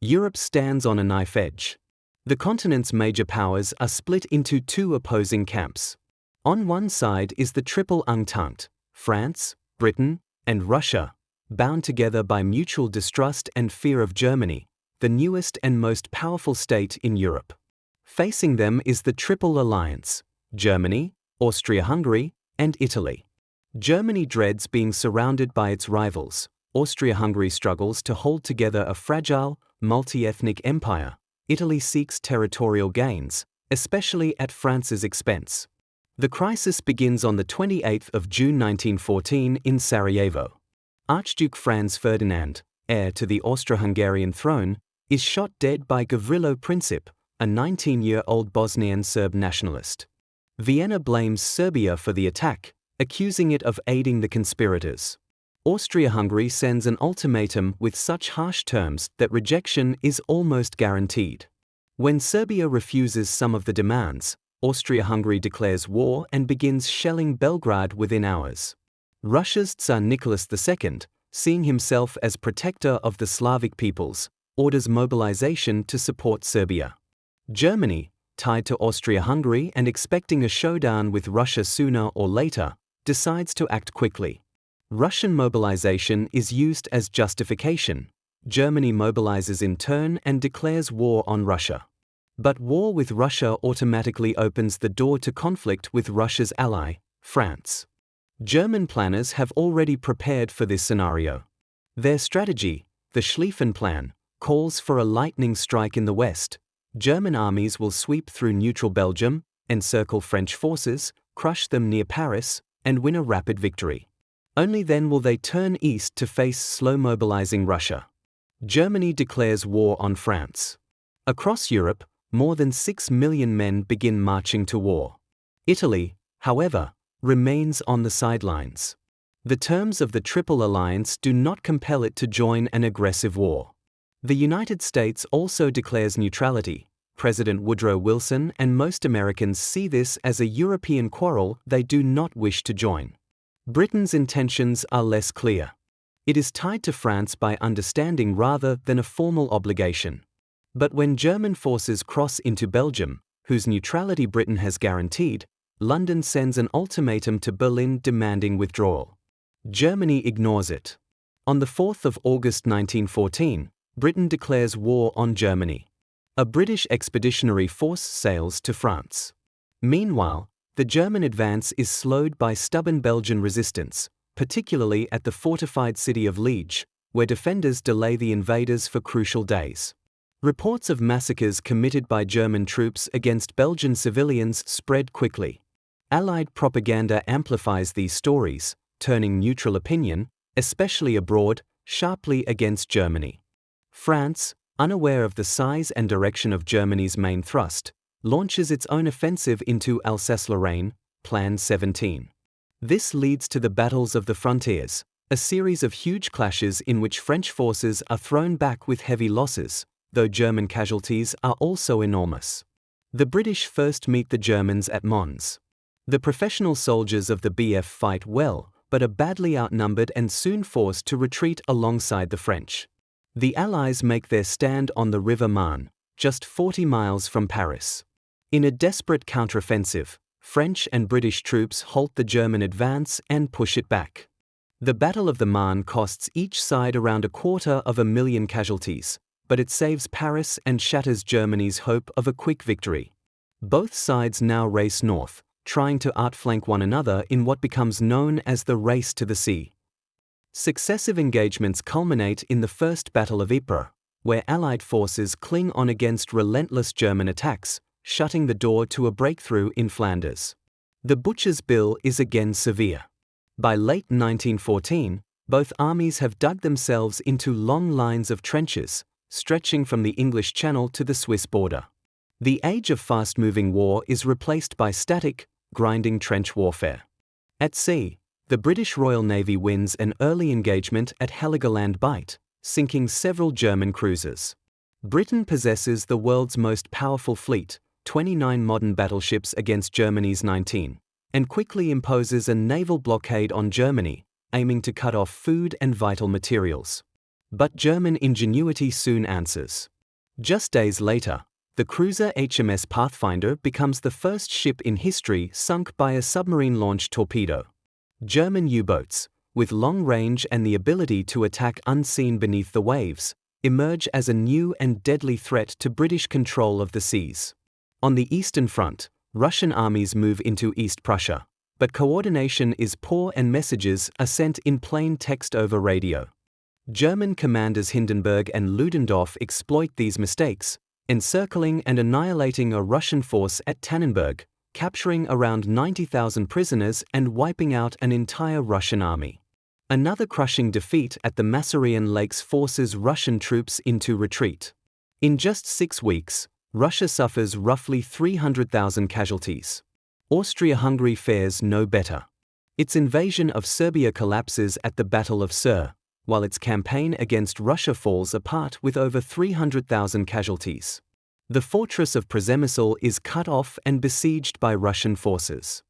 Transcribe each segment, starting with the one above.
Europe stands on a knife edge. The continent's major powers are split into two opposing camps. On one side is the Triple Entente, France, Britain, and Russia, bound together by mutual distrust and fear of Germany, the newest and most powerful state in Europe. Facing them is the Triple Alliance: Germany, Austria-Hungary, and Italy. Germany dreads being surrounded by its rivals. Austria-Hungary struggles to hold together a fragile, multi-ethnic empire. Italy seeks territorial gains, especially at France's expense. The crisis begins on the 28th of June 1914 in Sarajevo. Archduke Franz Ferdinand, heir to the Austro-Hungarian throne, is shot dead by Gavrilo Princip, a 19-year-old Bosnian Serb nationalist. Vienna blames Serbia for the attack, accusing it of aiding the conspirators. Austria-Hungary sends an ultimatum with such harsh terms that rejection is almost guaranteed. When Serbia refuses some of the demands, Austria-Hungary declares war and begins shelling Belgrade within hours. Russia's Tsar Nicholas II, seeing himself as protector of the Slavic peoples, orders mobilization to support Serbia. Germany, tied to Austria-Hungary and expecting a showdown with Russia sooner or later, decides to act quickly. Russian mobilization is used as justification. Germany mobilizes in turn and declares war on Russia. But war with Russia automatically opens the door to conflict with Russia's ally, France. German planners have already prepared for this scenario. Their strategy, the Schlieffen Plan, calls for a lightning strike in the west. German armies will sweep through neutral Belgium, encircle French forces, crush them near Paris, and win a rapid victory. Only then will they turn east to face slow-mobilizing Russia. Germany declares war on France. Across Europe, more than 6 million men begin marching to war. Italy, however, remains on the sidelines. The terms of the Triple Alliance do not compel it to join an aggressive war. The United States also declares neutrality. President Woodrow Wilson and most Americans see this as a European quarrel they do not wish to join. Britain's intentions are less clear. It is tied to France by understanding rather than a formal obligation. But when German forces cross into Belgium, whose neutrality Britain has guaranteed, London sends an ultimatum to Berlin demanding withdrawal. Germany ignores it. On the 4th of August 1914, Britain declares war on Germany. A British expeditionary force sails to France. Meanwhile, the German advance is slowed by stubborn Belgian resistance, particularly at the fortified city of Liege, where defenders delay the invaders for crucial days. Reports of massacres committed by German troops against Belgian civilians spread quickly. Allied propaganda amplifies these stories, turning neutral opinion, especially abroad, sharply against Germany. France, unaware of the size and direction of Germany's main thrust, launches its own offensive into Alsace-Lorraine, Plan 17. This leads to the Battles of the Frontiers, a series of huge clashes in which French forces are thrown back with heavy losses, though German casualties are also enormous. The British first meet the Germans at Mons. The professional soldiers of the BF fight well, but are badly outnumbered and soon forced to retreat alongside the French. The Allies make their stand on the River Marne, just 40 miles from Paris. In a desperate counteroffensive, French and British troops halt the German advance and push it back. The Battle of the Marne costs each side around 250,000 casualties, but it saves Paris and shatters Germany's hope of a quick victory. Both sides now race north, trying to outflank one another in what becomes known as the Race to the Sea. Successive engagements culminate in the First Battle of Ypres, where Allied forces cling on against relentless German attacks, shutting the door to a breakthrough in Flanders. The butcher's bill is again severe. By late 1914, both armies have dug themselves into long lines of trenches, stretching from the English Channel to the Swiss border. The age of fast-moving war is replaced by static, grinding trench warfare. At sea, the British Royal Navy wins an early engagement at Heligoland Bight, sinking several German cruisers. Britain possesses the world's most powerful fleet, 29 modern battleships against Germany's 19, and quickly imposes a naval blockade on Germany, aiming to cut off food and vital materials. But German ingenuity soon answers. Just days later, the cruiser HMS Pathfinder becomes the first ship in history sunk by a submarine-launched torpedo. German U-boats, with long range and the ability to attack unseen beneath the waves, emerge as a new and deadly threat to British control of the seas. On the Eastern Front, Russian armies move into East Prussia, but coordination is poor and messages are sent in plain text over radio. German commanders Hindenburg and Ludendorff exploit these mistakes, encircling and annihilating a Russian force at Tannenberg, capturing around 90,000 prisoners and wiping out an entire Russian army. Another crushing defeat at the Masurian Lakes forces Russian troops into retreat. In just 6 weeks, Russia suffers roughly 300,000 casualties. Austria-Hungary fares no better. Its invasion of Serbia collapses at the Battle of Sur, while its campaign against Russia falls apart with over 300,000 casualties. The fortress of Przemysl is cut off and besieged by Russian forces.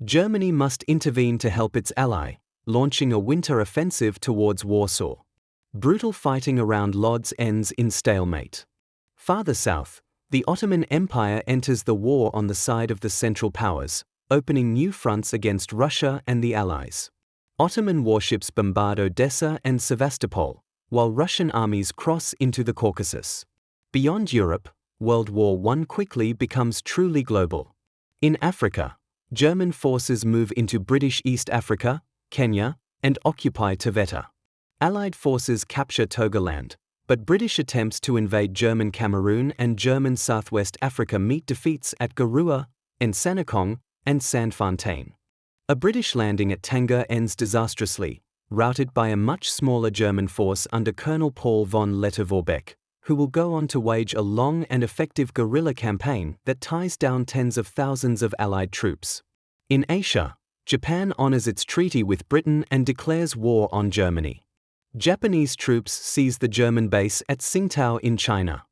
Germany must intervene to help its ally, launching a winter offensive towards Warsaw. Brutal fighting around Lodz ends in stalemate. Farther south, the Ottoman Empire enters the war on the side of the Central Powers, opening new fronts against Russia and the Allies. Ottoman warships bombard Odessa and Sevastopol, while Russian armies cross into the Caucasus. Beyond Europe, World War I quickly becomes truly global. In Africa, German forces move into British East Africa, Kenya, and occupy Taveta. Allied forces capture Togoland, but British attempts to invade German Cameroon and German Southwest Africa meet defeats at Garua, Nsanakong, and Sandfontein. A British landing at Tanga ends disastrously, routed by a much smaller German force under Colonel Paul von Lettow-Vorbeck, who will go on to wage a long and effective guerrilla campaign that ties down tens of thousands of Allied troops. In Asia, Japan honors its treaty with Britain and declares war on Germany. Japanese troops seize the German base at Tsingtao in China.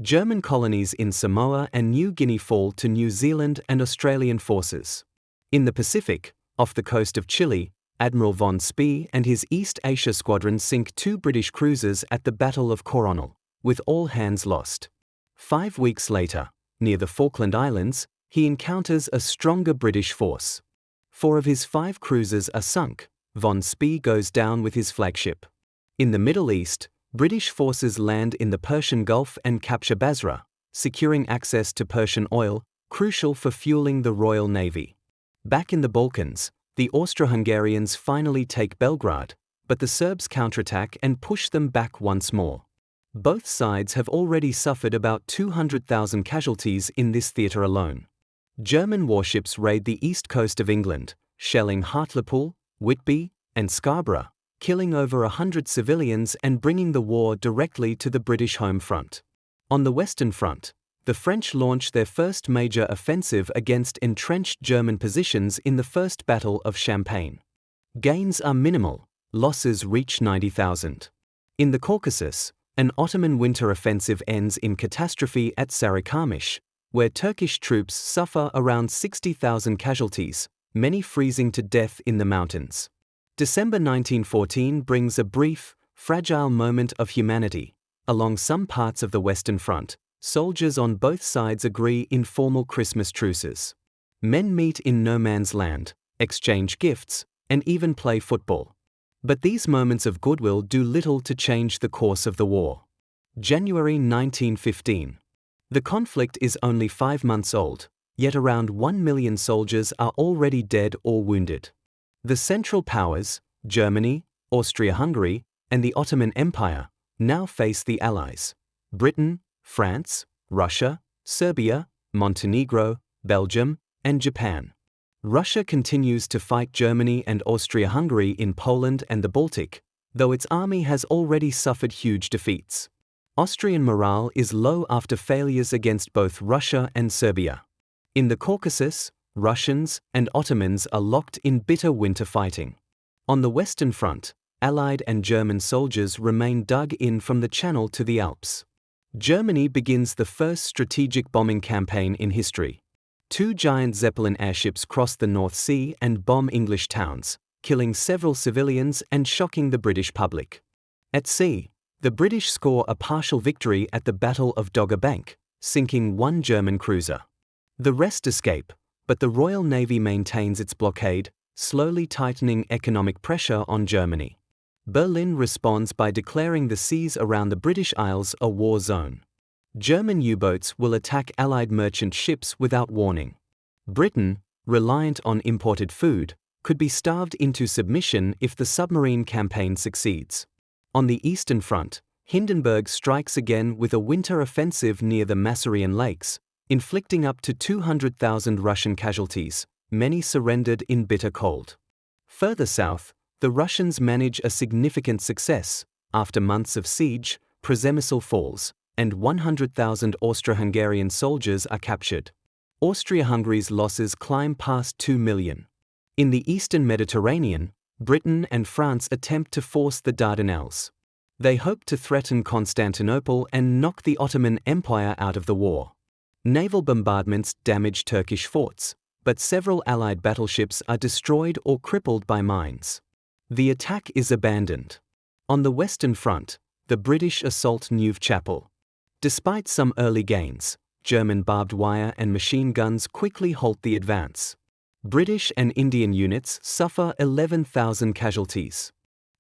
German colonies in Samoa and New Guinea fall to New Zealand and Australian forces. In the Pacific, off the coast of Chile, Admiral von Spee and his East Asia squadron sink 2 British cruisers at the Battle of Coronel, with all hands lost. 5 weeks later, near the Falkland Islands, he encounters a stronger British force. 4 of his 5 cruisers are sunk. Von Spee goes down with his flagship. In the Middle East, British forces land in the Persian Gulf and capture Basra, securing access to Persian oil, crucial for fueling the Royal Navy. Back in the Balkans, the Austro-Hungarians finally take Belgrade, but the Serbs counterattack and push them back once more. Both sides have already suffered about 200,000 casualties in this theatre alone. German warships raid the east coast of England, shelling Hartlepool, Whitby, and Scarborough, killing over 100 civilians and bringing the war directly to the British home front. On the Western Front, the French launch their first major offensive against entrenched German positions in the First Battle of Champagne. Gains are minimal, losses reach 90,000. In the Caucasus, an Ottoman winter offensive ends in catastrophe at Sarikamish, where Turkish troops suffer around 60,000 casualties, many freezing to death in the mountains. December 1914 brings a brief, fragile moment of humanity. Along some parts of the Western Front, soldiers on both sides agree in formal Christmas truces. Men meet in no man's land, exchange gifts, and even play football. But these moments of goodwill do little to change the course of the war. January 1915. The conflict is only 5 months old, yet around 1 million soldiers are already dead or wounded. The Central Powers, Germany, Austria-Hungary, and the Ottoman Empire, now face the Allies: Britain, France, Russia, Serbia, Montenegro, Belgium, and Japan. Russia continues to fight Germany and Austria-Hungary in Poland and the Baltic, though its army has already suffered huge defeats. Austrian morale is low after failures against both Russia and Serbia. In the Caucasus, Russians and Ottomans are locked in bitter winter fighting. On the Western Front, Allied and German soldiers remain dug in from the Channel to the Alps. Germany begins the first strategic bombing campaign in history. 2 giant Zeppelin airships cross the North Sea and bomb English towns, killing several civilians and shocking the British public. At sea, The British score a partial victory at the Battle of Dogger Bank, sinking one German cruiser. The rest escape, but the Royal Navy maintains its blockade, slowly tightening economic pressure on Germany. Berlin responds by declaring the seas around the British Isles a war zone. German U-boats will attack Allied merchant ships without warning. Britain, reliant on imported food, could be starved into submission if the submarine campaign succeeds. On the Eastern Front, Hindenburg strikes again with a winter offensive near the Masurian Lakes, inflicting up to 200,000 Russian casualties, many surrendered in bitter cold. Further south, the Russians manage a significant success. After months of siege, Przemysl falls, and 100,000 Austro-Hungarian soldiers are captured. Austria-Hungary's losses climb past 2 million. In the eastern Mediterranean, Britain and France attempt to force the Dardanelles. They hope to threaten Constantinople and knock the Ottoman Empire out of the war. Naval bombardments damage Turkish forts, but several Allied battleships are destroyed or crippled by mines. The attack is abandoned. On the Western Front, the British assault Neuve Chapel. Despite some early gains, German barbed wire and machine guns quickly halt the advance. British and Indian units suffer 11,000 casualties.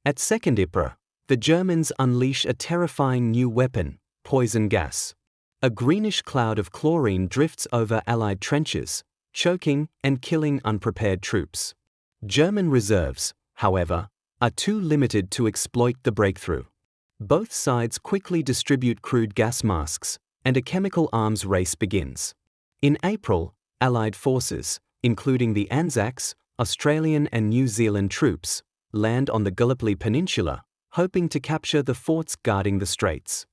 At Second Ypres, the Germans unleash a terrifying new weapon, poison gas. A greenish cloud of chlorine drifts over Allied trenches, choking and killing unprepared troops. German reserves, however, are too limited to exploit the breakthrough. Both sides quickly distribute crude gas masks, and a chemical arms race begins. In April, Allied forces, including the Anzacs, Australian and New Zealand troops, land on the Gallipoli Peninsula, hoping to capture the forts guarding the straits.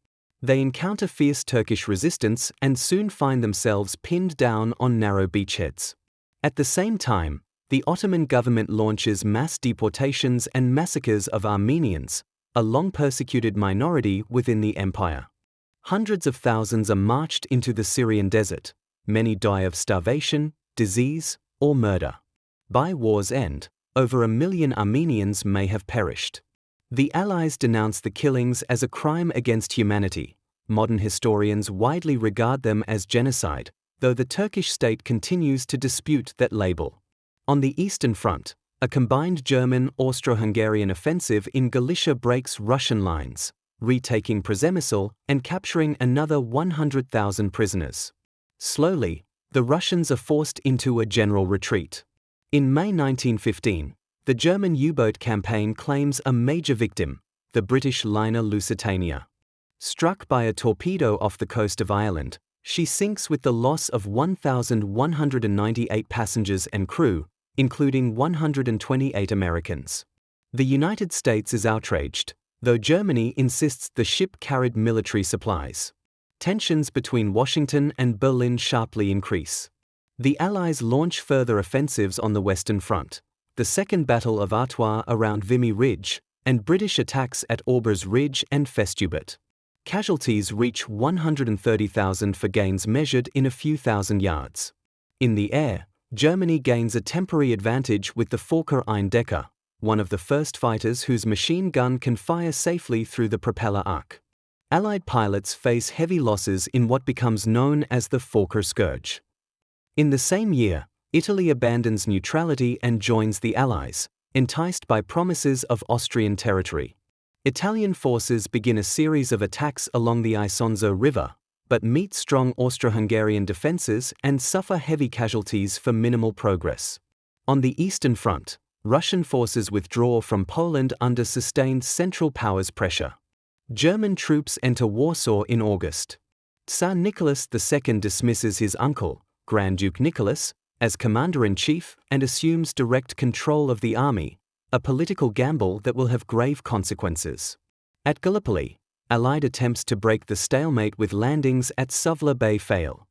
They encounter fierce Turkish resistance and soon find themselves pinned down on narrow beachheads. At the same time, the Ottoman government launches mass deportations and massacres of Armenians, a long-persecuted minority within the empire. Hundreds of thousands are marched into the Syrian desert. Many die of starvation, disease, or murder. By war's end, over 1 million Armenians may have perished. The Allies denounce the killings as a crime against humanity. Modern historians widely regard them as genocide, though the Turkish state continues to dispute that label. On the Eastern Front, a combined German-Austro-Hungarian offensive in Galicia breaks Russian lines, retaking Przemysl and capturing another 100,000 prisoners. Slowly, the Russians are forced into a general retreat. In May 1915, the German U-boat campaign claims a major victim, the British liner Lusitania. Struck by a torpedo off the coast of Ireland, she sinks with the loss of 1,198 passengers and crew, including 128 Americans. The United States is outraged, though Germany insists the ship carried military supplies. Tensions between Washington and Berlin sharply increase. The Allies launch further offensives on the Western Front, the Second Battle of Artois around Vimy Ridge, and British attacks at Aubers Ridge and Festubert. Casualties reach 130,000 for gains measured in a few thousand yards. In the air, Germany gains a temporary advantage with the Fokker Eindecker, one of the first fighters whose machine gun can fire safely through the propeller arc. Allied pilots face heavy losses in what becomes known as the Fokker Scourge. In the same year, Italy abandons neutrality and joins the Allies, enticed by promises of Austrian territory. Italian forces begin a series of attacks along the Isonzo River, but meet strong Austro-Hungarian defenses and suffer heavy casualties for minimal progress. On the Eastern Front, Russian forces withdraw from Poland under sustained Central Powers pressure. German troops enter Warsaw in August. Tsar Nicholas II dismisses his uncle, Grand Duke Nicholas, as commander-in-chief and assumes direct control of the army, a political gamble that will have grave consequences. At Gallipoli, Allied attempts to break the stalemate with landings at Suvla Bay fail.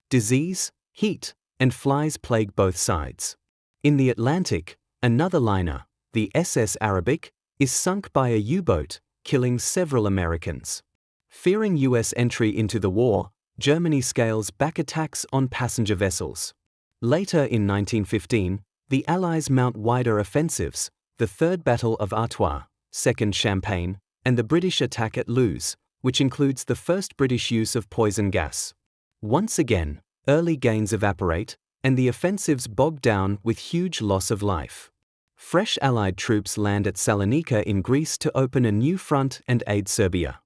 Disease, heat, and flies plague both sides. In the Atlantic, another liner, the SS Arabic, is sunk by a U-boat, killing several Americans. Fearing U.S. entry into the war, Germany scales back attacks on passenger vessels. Later in 1915, the Allies mount wider offensives, the Third Battle of Artois, Second Champagne, and the British attack at Loos, which includes the first British use of poison gas. Once again, early gains evaporate, and the offensives bog down with huge loss of life. Fresh Allied troops land at Salonika in Greece to open a new front and aid Serbia.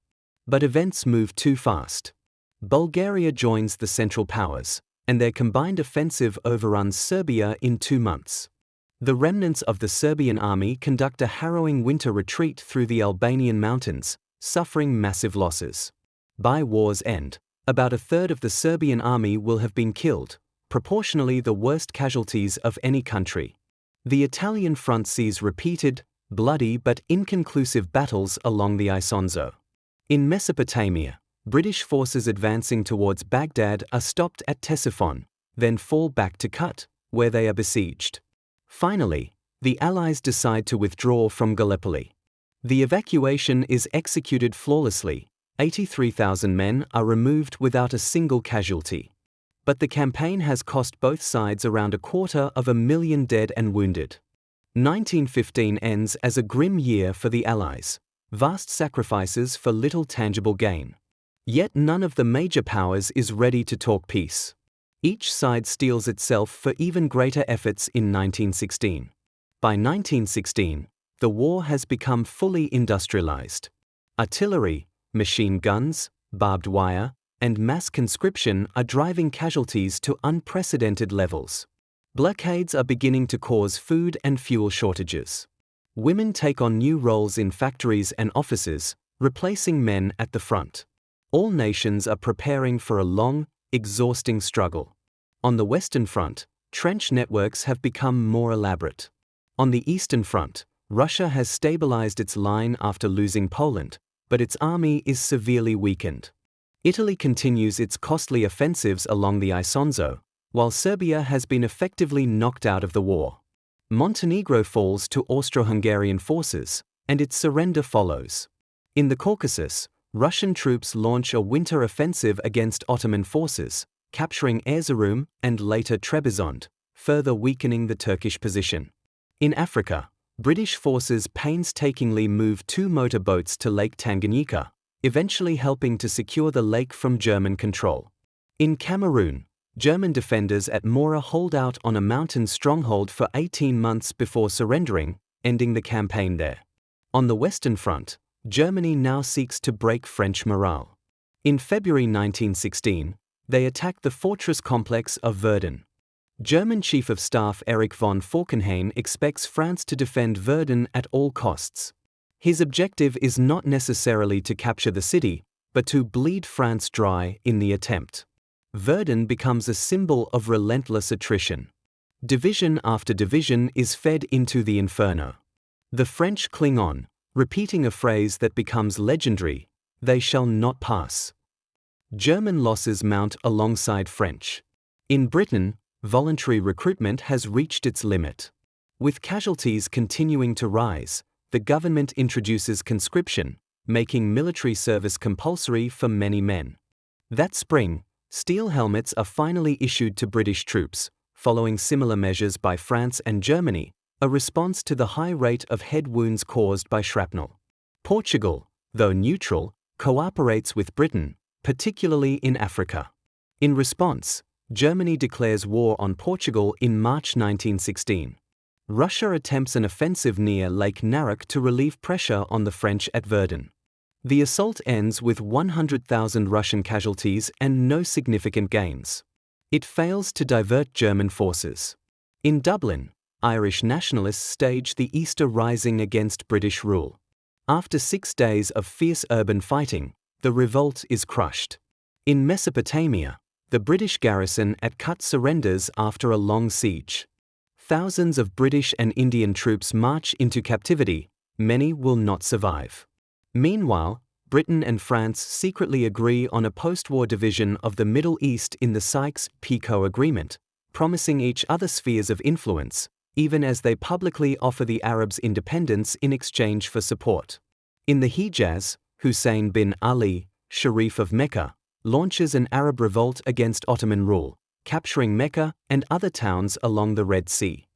But events move too fast. Bulgaria joins the Central Powers, and their combined offensive overruns Serbia in 2 months. The remnants of the Serbian army conduct a harrowing winter retreat through the Albanian mountains, suffering massive losses. By war's end, about a third of the Serbian army will have been killed, proportionally the worst casualties of any country. The Italian front sees repeated, bloody but inconclusive battles along the Isonzo. In Mesopotamia, British forces advancing towards Baghdad are stopped at Ctesiphon, then fall back to Kut, where they are besieged. Finally, the Allies decide to withdraw from Gallipoli. The evacuation is executed flawlessly. 83,000 men are removed without a single casualty. But the campaign has cost both sides around 250,000 dead and wounded. 1915 ends as a grim year for the Allies. Vast sacrifices for little tangible gain. Yet none of the major powers is ready to talk peace. Each side steels itself for even greater efforts in 1916. By 1916, the war has become fully industrialized. Artillery, machine guns, barbed wire, and mass conscription are driving casualties to unprecedented levels. Blockades are beginning to cause food and fuel shortages. Women take on new roles in factories and offices, replacing men at the front. All nations are preparing for a long, exhausting struggle. On the Western Front, trench networks have become more elaborate. On the Eastern Front, Russia has stabilized its line after losing Poland, but its army is severely weakened. Italy continues its costly offensives along the Isonzo, while Serbia has been effectively knocked out of the war. Montenegro falls to Austro-Hungarian forces, and its surrender follows. In the Caucasus, Russian troops launch a winter offensive against Ottoman forces, capturing Erzurum and later Trebizond, further weakening the Turkish position. In Africa, British forces painstakingly move 2 motorboats to Lake Tanganyika, eventually helping to secure the lake from German control. In Cameroon, German defenders at Mora hold out on a mountain stronghold for 18 months before surrendering, ending the campaign there. On the Western Front, Germany now seeks to break French morale. In February 1916, they attack the fortress complex of Verdun. German Chief of Staff Erich von Falkenhayn expects France to defend Verdun at all costs. His objective is not necessarily to capture the city, but to bleed France dry in the attempt. Verdun becomes a symbol of relentless attrition. Division after division is fed into the inferno. The French cling on, repeating a phrase that becomes legendary: "They shall not pass." German losses mount alongside French. In Britain, voluntary recruitment has reached its limit. With casualties continuing to rise, the government introduces conscription, making military service compulsory for many men. That spring, steel helmets are finally issued to British troops, following similar measures by France and Germany, a response to the high rate of head wounds caused by shrapnel. Portugal, though neutral, cooperates with Britain, particularly in Africa. In response, Germany declares war on Portugal in March 1916. Russia attempts an offensive near Lake Narok to relieve pressure on the French at Verdun. The assault ends with 100,000 Russian casualties and no significant gains. It fails to divert German forces. In Dublin, Irish nationalists stage the Easter Rising against British rule. After 6 days of fierce urban fighting, the revolt is crushed. In Mesopotamia, the British garrison at Kut surrenders after a long siege. Thousands of British and Indian troops march into captivity. Many will not survive. Meanwhile, Britain and France secretly agree on a post-war division of the Middle East in the Sykes-Picot Agreement, promising each other spheres of influence, even as they publicly offer the Arabs independence in exchange for support. In the Hejaz, Hussein bin Ali, Sharif of Mecca, launches an Arab revolt against Ottoman rule, capturing Mecca and other towns along the Red Sea.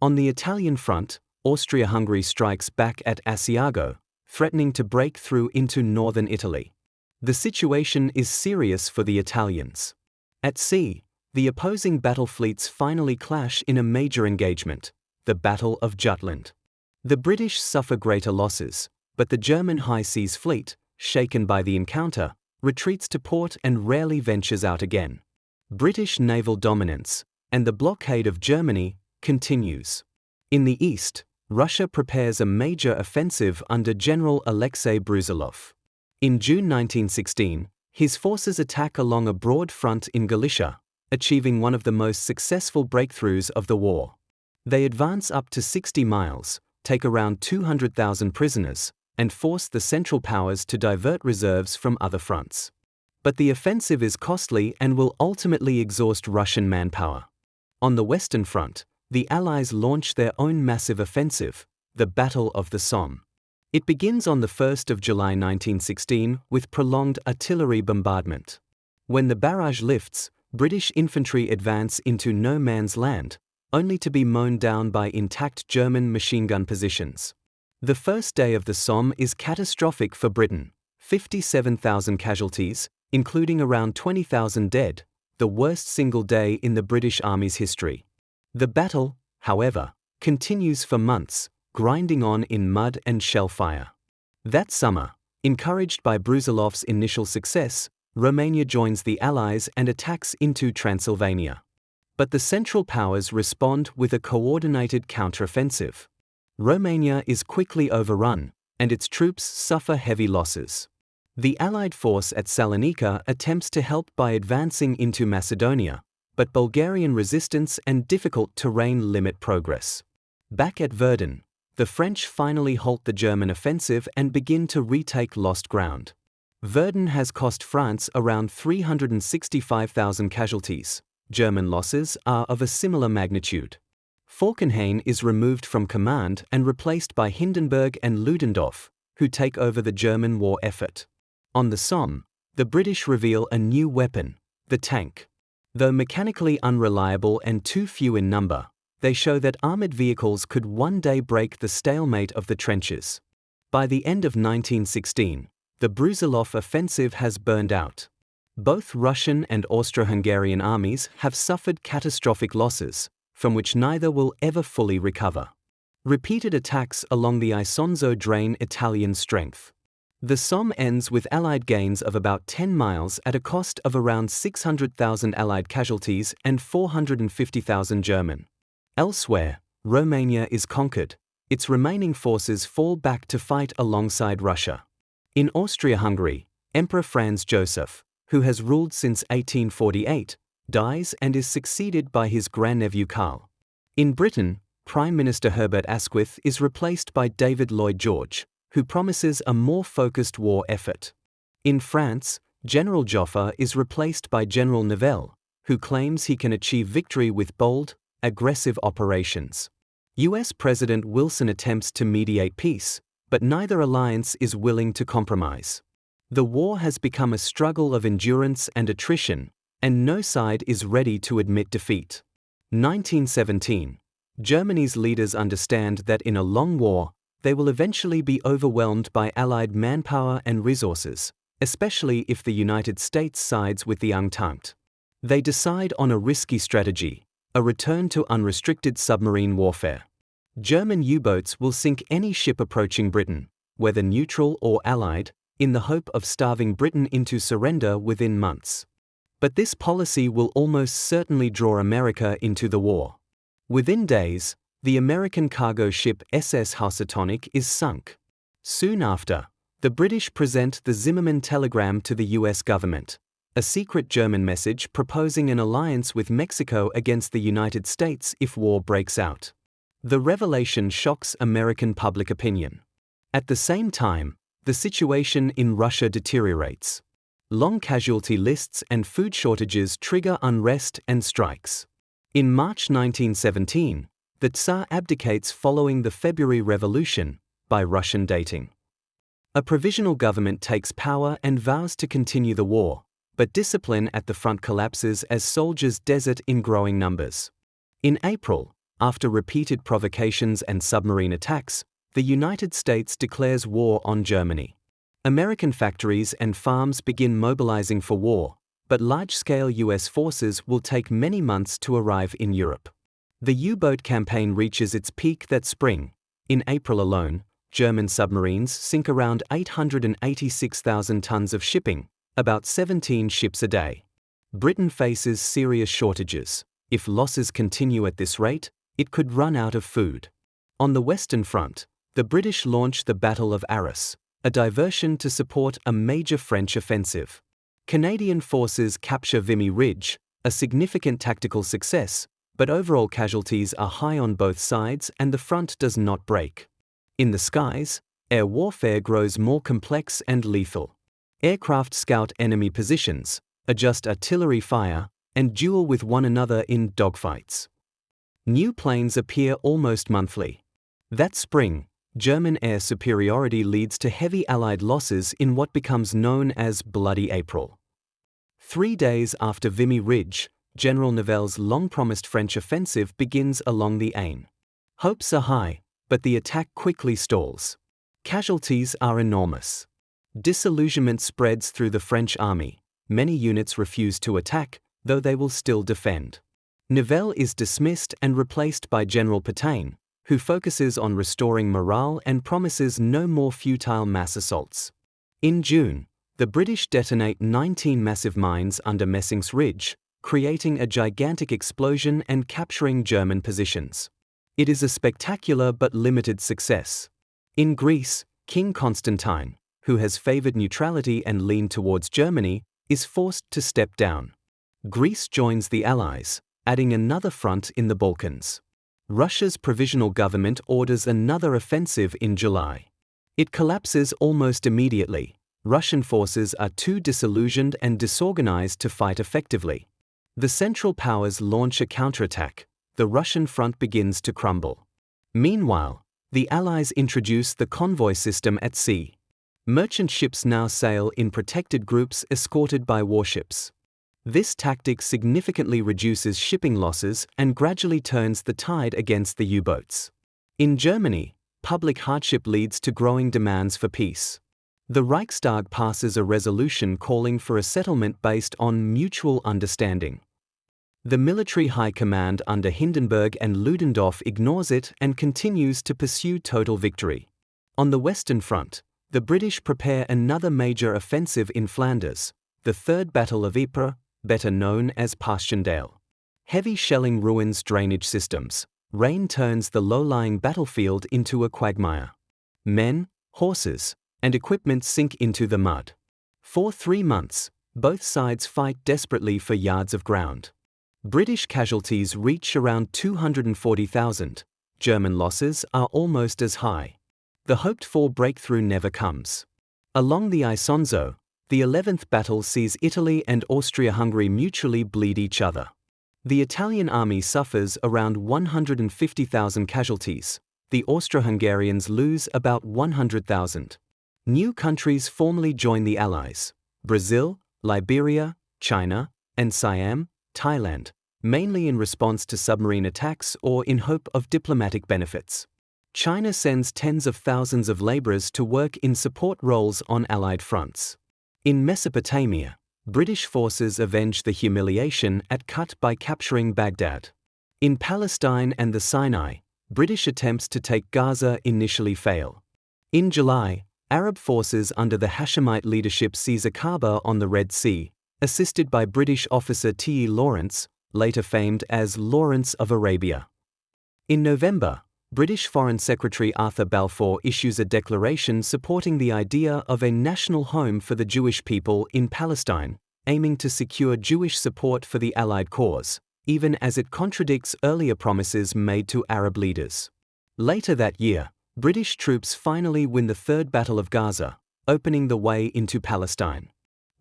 On the Italian front, Austria-Hungary strikes back at Asiago, threatening to break through into northern Italy. The situation is serious for the Italians. At sea, the opposing battle fleets finally clash in a major engagement, the Battle of Jutland. The British suffer greater losses, but the German High Seas Fleet, shaken by the encounter, retreats to port and rarely ventures out again. British naval dominance, and the blockade of Germany, continues. In the east, Russia prepares a major offensive under General Alexei Brusilov. In June 1916, his forces attack along a broad front in Galicia, achieving one of the most successful breakthroughs of the war. They advance up to 60 miles, take around 200,000 prisoners, and force the Central Powers to divert reserves from other fronts. But the offensive is costly and will ultimately exhaust Russian manpower. On the Western Front, the Allies launch their own massive offensive, the Battle of the Somme. It begins on the 1st of July 1916 with prolonged artillery bombardment. When the barrage lifts, British infantry advance into no man's land, only to be mown down by intact German machine gun positions. The first day of the Somme is catastrophic for Britain: 57,000 casualties, including around 20,000 dead, the worst single day in the British Army's history. The battle, however, continues for months, grinding on in mud and shell fire. That summer, encouraged by Brusilov's initial success, Romania joins the Allies and attacks into Transylvania. But the Central Powers respond with a coordinated counteroffensive. Romania is quickly overrun, and its troops suffer heavy losses. The Allied force at Salonika attempts to help by advancing into Macedonia, but Bulgarian resistance and difficult terrain limit progress. Back at Verdun, the French finally halt the German offensive and begin to retake lost ground. Verdun has cost France around 365,000 casualties. German losses are of a similar magnitude. Falkenhayn is removed from command and replaced by Hindenburg and Ludendorff, who take over the German war effort. On the Somme, the British reveal a new weapon, the tank. Though mechanically unreliable and too few in number, they show that armored vehicles could one day break the stalemate of the trenches. By the end of 1916, the Brusilov offensive has burned out. Both Russian and Austro-Hungarian armies have suffered catastrophic losses, from which neither will ever fully recover. Repeated attacks along the Isonzo drain Italian strength. The Somme ends with Allied gains of about 10 miles at a cost of around 600,000 Allied casualties and 450,000 German. Elsewhere, Romania is conquered. Its remaining forces fall back to fight alongside Russia. In Austria-Hungary, Emperor Franz Joseph, who has ruled since 1848, dies and is succeeded by his grandnephew Karl. In Britain, Prime Minister Herbert Asquith is replaced by David Lloyd George, who promises a more focused war effort. In France, General Joffre is replaced by General Nivelle, who claims he can achieve victory with bold, aggressive operations. US President Wilson attempts to mediate peace, but neither alliance is willing to compromise. The war has become a struggle of endurance and attrition, and no side is ready to admit defeat. 1917. Germany's leaders understand that in a long war, they will eventually be overwhelmed by Allied manpower and resources, especially if the United States sides with the Entente. They decide on a risky strategy, a return to unrestricted submarine warfare. German U-boats will sink any ship approaching Britain, whether neutral or Allied, in the hope of starving Britain into surrender within months. But this policy will almost certainly draw America into the war. Within days, the American cargo ship SS Housatonic is sunk. Soon after, the British present the Zimmermann telegram to the US government, a secret German message proposing an alliance with Mexico against the United States if war breaks out. The revelation shocks American public opinion. At the same time, the situation in Russia deteriorates. Long casualty lists and food shortages trigger unrest and strikes. In March 1917, the Tsar abdicates following the February Revolution, by Russian dating. A provisional government takes power and vows to continue the war, but discipline at the front collapses as soldiers desert in growing numbers. In April, after repeated provocations and submarine attacks, The United States declares war on Germany. American factories and farms begin mobilizing for war, but large-scale US forces will take many months to arrive in Europe. The U-boat campaign reaches its peak that spring. In April alone, German submarines sink around 886,000 tons of shipping, about 17 ships a day. Britain faces serious shortages. If losses continue at this rate, it could run out of food. On the Western Front, the British launch the Battle of Arras, a diversion to support a major French offensive. Canadian forces capture Vimy Ridge, a significant tactical success, but overall casualties are high on both sides and the front does not break. In the skies, air warfare grows more complex and lethal. Aircraft scout enemy positions, adjust artillery fire, and duel with one another in dogfights. New planes appear almost monthly. That spring, German air superiority leads to heavy Allied losses in what becomes known as Bloody April. 3 days after Vimy Ridge, General Nivelle's long-promised French offensive begins along the Aisne. Hopes are high, but the attack quickly stalls. Casualties are enormous. Disillusionment spreads through the French army. Many units refuse to attack, though they will still defend. Nivelle is dismissed and replaced by General Pétain, who focuses on restoring morale and promises no more futile mass assaults. In June, the British detonate 19 massive mines under Messines Ridge, creating a gigantic explosion and capturing German positions. It is a spectacular but limited success. In Greece, King Constantine, who has favored neutrality and leaned towards Germany, is forced to step down. Greece joins the Allies, adding another front in the Balkans. Russia's provisional government orders another offensive in July. It collapses almost immediately. Russian forces are too disillusioned and disorganized to fight effectively. The Central Powers launch a counterattack. The Russian front begins to crumble. Meanwhile, the Allies introduce the convoy system at sea. Merchant ships now sail in protected groups escorted by warships. This tactic significantly reduces shipping losses and gradually turns the tide against the U-boats. In Germany, public hardship leads to growing demands for peace. The Reichstag passes a resolution calling for a settlement based on mutual understanding. The military high command under Hindenburg and Ludendorff ignores it and continues to pursue total victory. On the Western Front, the British prepare another major offensive in Flanders, the Third Battle of Ypres, better known as Passchendaele. Heavy shelling ruins drainage systems. Rain turns the low-lying battlefield into a quagmire. Men, horses, and equipment sink into the mud. For 3 months, both sides fight desperately for yards of ground. British casualties reach around 240,000. German losses are almost as high. The hoped-for breakthrough never comes. Along the Isonzo, the 11th battle sees Italy and Austria-Hungary mutually bleed each other. The Italian army suffers around 150,000 casualties. The Austro-Hungarians lose about 100,000. New countries formally join the Allies: Brazil, Liberia, China, and Siam, Thailand, mainly in response to submarine attacks or in hope of diplomatic benefits. China sends tens of thousands of laborers to work in support roles on Allied fronts. In Mesopotamia, British forces avenge the humiliation at Kut by capturing Baghdad. In Palestine and the Sinai, British attempts to take Gaza initially fail. In July, Arab forces under the Hashemite leadership seize Aqaba on the Red Sea, assisted by British officer T. E. Lawrence, later famed as Lawrence of Arabia. In November, British Foreign Secretary Arthur Balfour issues a declaration supporting the idea of a national home for the Jewish people in Palestine, aiming to secure Jewish support for the Allied cause, even as it contradicts earlier promises made to Arab leaders. Later that year, British troops finally win the Third Battle of Gaza, opening the way into Palestine.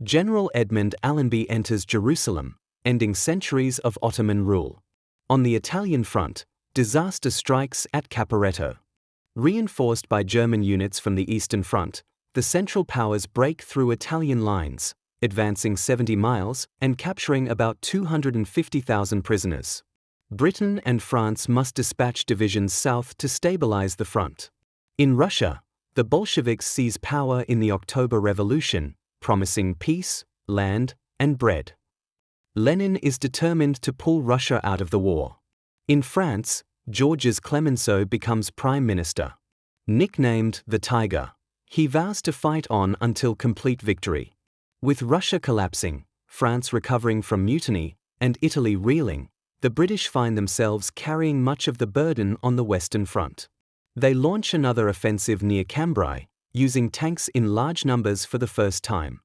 General Edmund Allenby enters Jerusalem, ending centuries of Ottoman rule. On the Italian front, disaster strikes at Caporetto. Reinforced by German units from the Eastern Front, the Central Powers break through Italian lines, advancing 70 miles and capturing about 250,000 prisoners. Britain and France must dispatch divisions south to stabilize the front. In Russia, the Bolsheviks seize power in the October Revolution, promising peace, land, and bread. Lenin is determined to pull Russia out of the war. In France, Georges Clemenceau becomes prime minister. Nicknamed the Tiger, he vows to fight on until complete victory. With Russia collapsing, France recovering from mutiny, and Italy reeling, the British find themselves carrying much of the burden on the Western Front. They launch another offensive near Cambrai, using tanks in large numbers for the first time.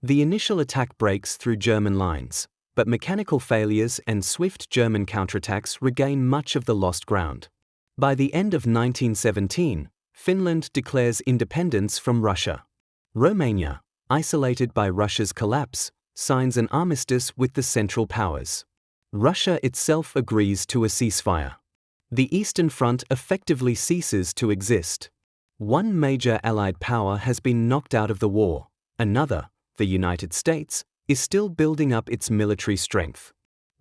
The initial attack breaks through German lines, but mechanical failures and swift German counterattacks regain much of the lost ground. By the end of 1917, Finland declares independence from Russia. Romania, isolated by Russia's collapse, signs an armistice with the Central Powers. Russia itself agrees to a ceasefire. The Eastern Front effectively ceases to exist. One major Allied power has been knocked out of the war. Another, the United States, is still building up its military strength.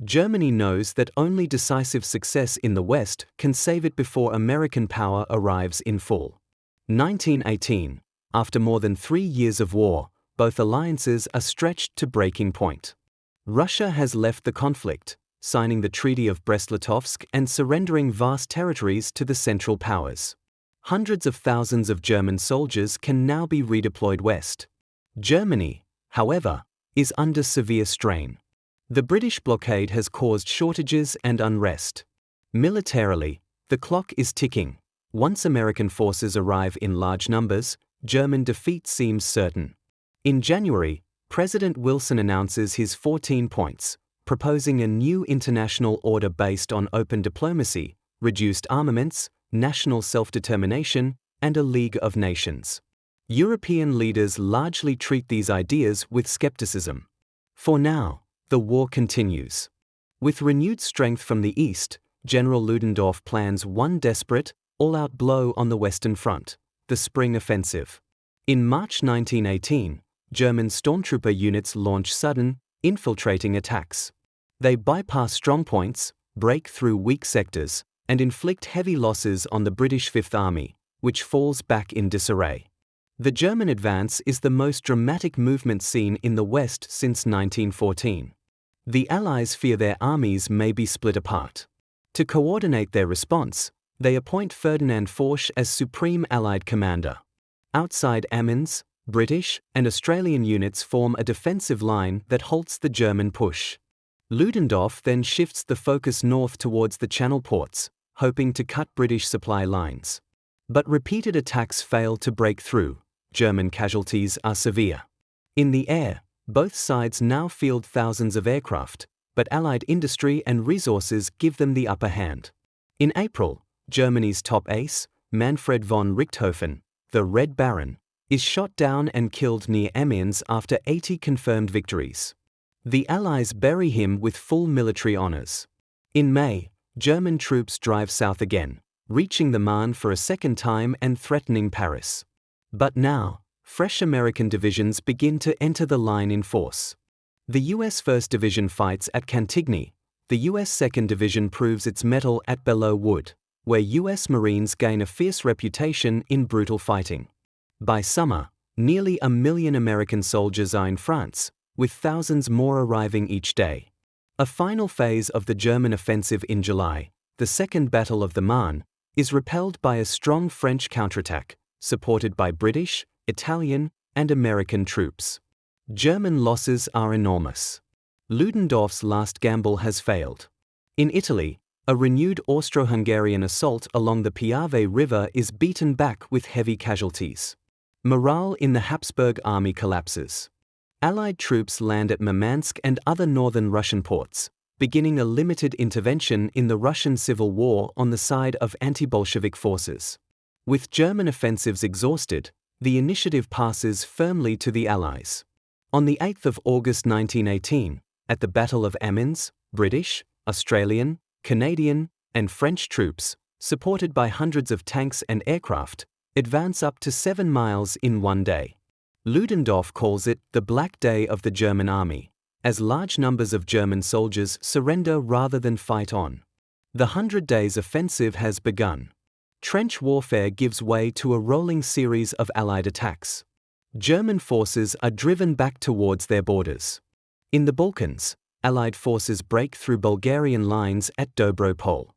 Germany knows that only decisive success in the West can save it before American power arrives in full. 1918. After more than 3 years of war, both alliances are stretched to breaking point. Russia has left the conflict, signing the Treaty of Brest-Litovsk and surrendering vast territories to the Central Powers. Hundreds of thousands of German soldiers can now be redeployed west. Germany, however, is under severe strain. The British blockade has caused shortages and unrest. Militarily, the clock is ticking. Once American forces arrive in large numbers, German defeat seems certain. In January, President Wilson announces his 14 points, proposing a new international order based on open diplomacy, reduced armaments, national self-determination, and a League of Nations. European leaders largely treat these ideas with skepticism. For now, the war continues. With renewed strength from the east, General Ludendorff plans one desperate, all-out blow on the Western Front, the Spring Offensive. In March 1918, German stormtrooper units launch sudden, infiltrating attacks. They bypass strongpoints, break through weak sectors, and inflict heavy losses on the British Fifth Army, which falls back in disarray. The German advance is the most dramatic movement seen in the West since 1914. The Allies fear their armies may be split apart. To coordinate their response, they appoint Ferdinand Foch as Supreme Allied Commander. Outside Amiens, British and Australian units form a defensive line that halts the German push. Ludendorff then shifts the focus north towards the Channel ports, hoping to cut British supply lines. But repeated attacks fail to break through. German casualties are severe. In the air, both sides now field thousands of aircraft, but Allied industry and resources give them the upper hand. In April, Germany's top ace, Manfred von Richthofen, the Red Baron, is shot down and killed near Amiens after 80 confirmed victories. The Allies bury him with full military honors. In May, German troops drive south again, reaching the Marne for a second time and threatening Paris. But now, fresh American divisions begin to enter the line in force. The U.S. 1st Division fights at Cantigny. The U.S. 2nd Division proves its mettle at Belleau Wood, where U.S. Marines gain a fierce reputation in brutal fighting. By summer, nearly 1 million American soldiers are in France, with thousands more arriving each day. A final phase of the German offensive in July, the Second Battle of the Marne, is repelled by a strong French counterattack, supported by British, Italian, and American troops. German losses are enormous. Ludendorff's last gamble has failed. In Italy, a renewed Austro-Hungarian assault along the Piave River is beaten back with heavy casualties. Morale in the Habsburg army collapses. Allied troops land at Murmansk and other northern Russian ports, beginning a limited intervention in the Russian Civil War on the side of anti-Bolshevik forces. With German offensives exhausted, the initiative passes firmly to the Allies. On the 8th of August 1918, at the Battle of Amiens, British, Australian, Canadian, and French troops, supported by hundreds of tanks and aircraft, advance up to 7 miles in one day. Ludendorff calls it the Black Day of the German Army, as large numbers of German soldiers surrender rather than fight on. The 100 Days Offensive has begun. Trench warfare gives way to a rolling series of Allied attacks. German forces are driven back towards their borders. In the Balkans, Allied forces break through Bulgarian lines at Dobropol.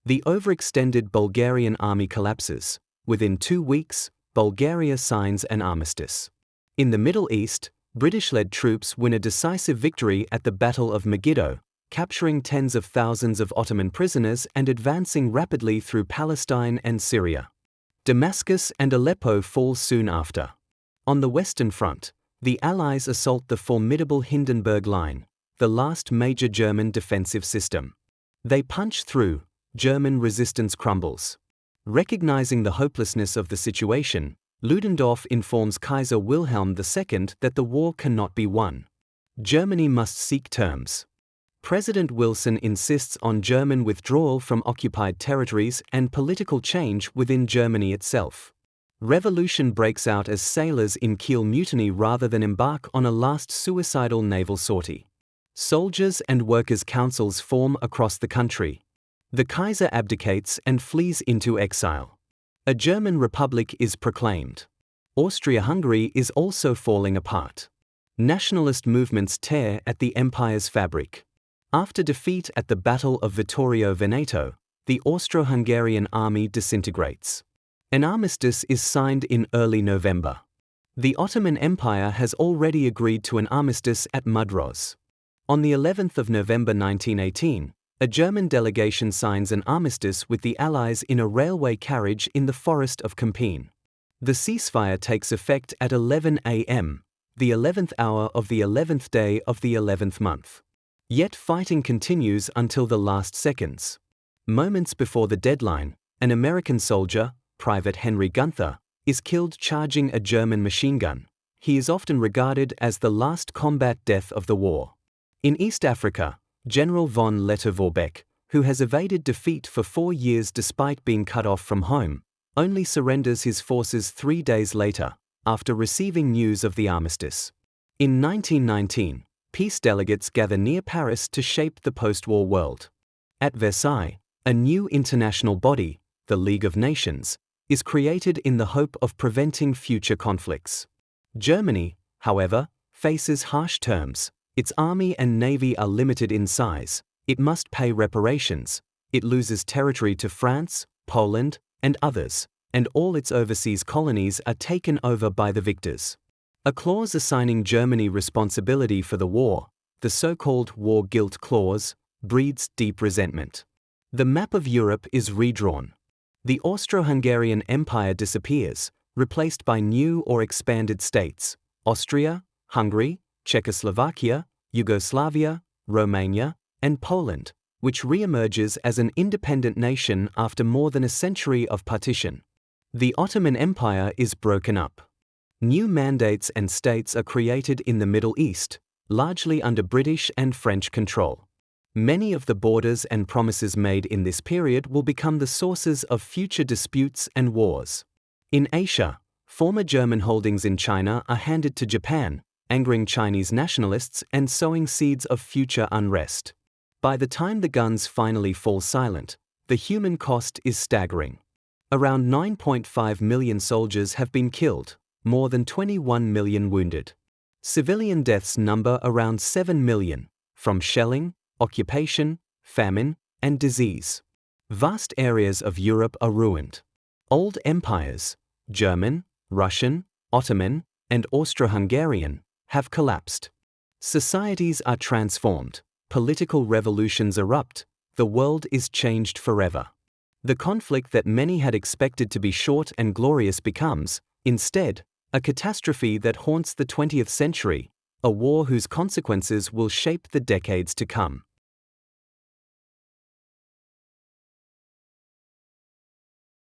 The overextended Bulgarian army collapses. Within 2 weeks, Bulgaria signs an armistice. In the Middle East, British-led troops win a decisive victory at the Battle of Megiddo, capturing tens of thousands of Ottoman prisoners and advancing rapidly through Palestine and Syria. Damascus and Aleppo fall soon after. On the Western Front, the Allies assault the formidable Hindenburg Line, the last major German defensive system. They punch through. German resistance crumbles. Recognizing the hopelessness of the situation, Ludendorff informs Kaiser Wilhelm II that the war cannot be won. Germany must seek terms. President Wilson insists on German withdrawal from occupied territories and political change within Germany itself. Revolution breaks out as sailors in Kiel mutiny rather than embark on a last suicidal naval sortie. Soldiers and workers' councils form across the country. The Kaiser abdicates and flees into exile. A German republic is proclaimed. Austria-Hungary is also falling apart. Nationalist movements tear at the empire's fabric. After defeat at the Battle of Vittorio Veneto, the Austro-Hungarian army disintegrates. An armistice is signed in early November. The Ottoman Empire has already agreed to an armistice at Mudros. On the 11th of November 1918, a German delegation signs an armistice with the Allies in a railway carriage in the forest of Compiègne. The ceasefire takes effect at 11 a.m., the 11th hour of the 11th day of the 11th month. Yet fighting continues until the last seconds. Moments before the deadline, an American soldier, Private Henry Gunther, is killed charging a German machine gun. He is often regarded as the last combat death of the war. In East Africa, General von Lettow-Vorbeck, who has evaded defeat for 4 years despite being cut off from home, only surrenders his forces 3 days later, after receiving news of the armistice. In 1919, peace delegates gather near Paris to shape the post-war world. At Versailles, a new international body, the League of Nations, is created in the hope of preventing future conflicts. Germany, however, faces harsh terms. Its army and navy are limited in size, it must pay reparations, it loses territory to France, Poland, and others, and all its overseas colonies are taken over by the victors. A clause assigning Germany responsibility for the war, the so-called War Guilt Clause, breeds deep resentment. The map of Europe is redrawn. The Austro-Hungarian Empire disappears, replaced by new or expanded states: Austria, Hungary, Czechoslovakia, Yugoslavia, Romania, and Poland, which re-emerges as an independent nation after more than a century of partition. The Ottoman Empire is broken up. New mandates and states are created in the Middle East, largely under British and French control. Many of the borders and promises made in this period will become the sources of future disputes and wars. In Asia, former German holdings in China are handed to Japan, angering Chinese nationalists and sowing seeds of future unrest. By the time the guns finally fall silent, the human cost is staggering. Around 9.5 million soldiers have been killed, more than 21 million wounded. Civilian deaths number around 7 million, from shelling, occupation, famine, and disease. Vast areas of Europe are ruined. Old empires, German, Russian, Ottoman, and Austro-Hungarian, have collapsed. Societies are transformed, political revolutions erupt, the world is changed forever. The conflict that many had expected to be short and glorious becomes, instead, a catastrophe that haunts the 20th century, a war whose consequences will shape the decades to come.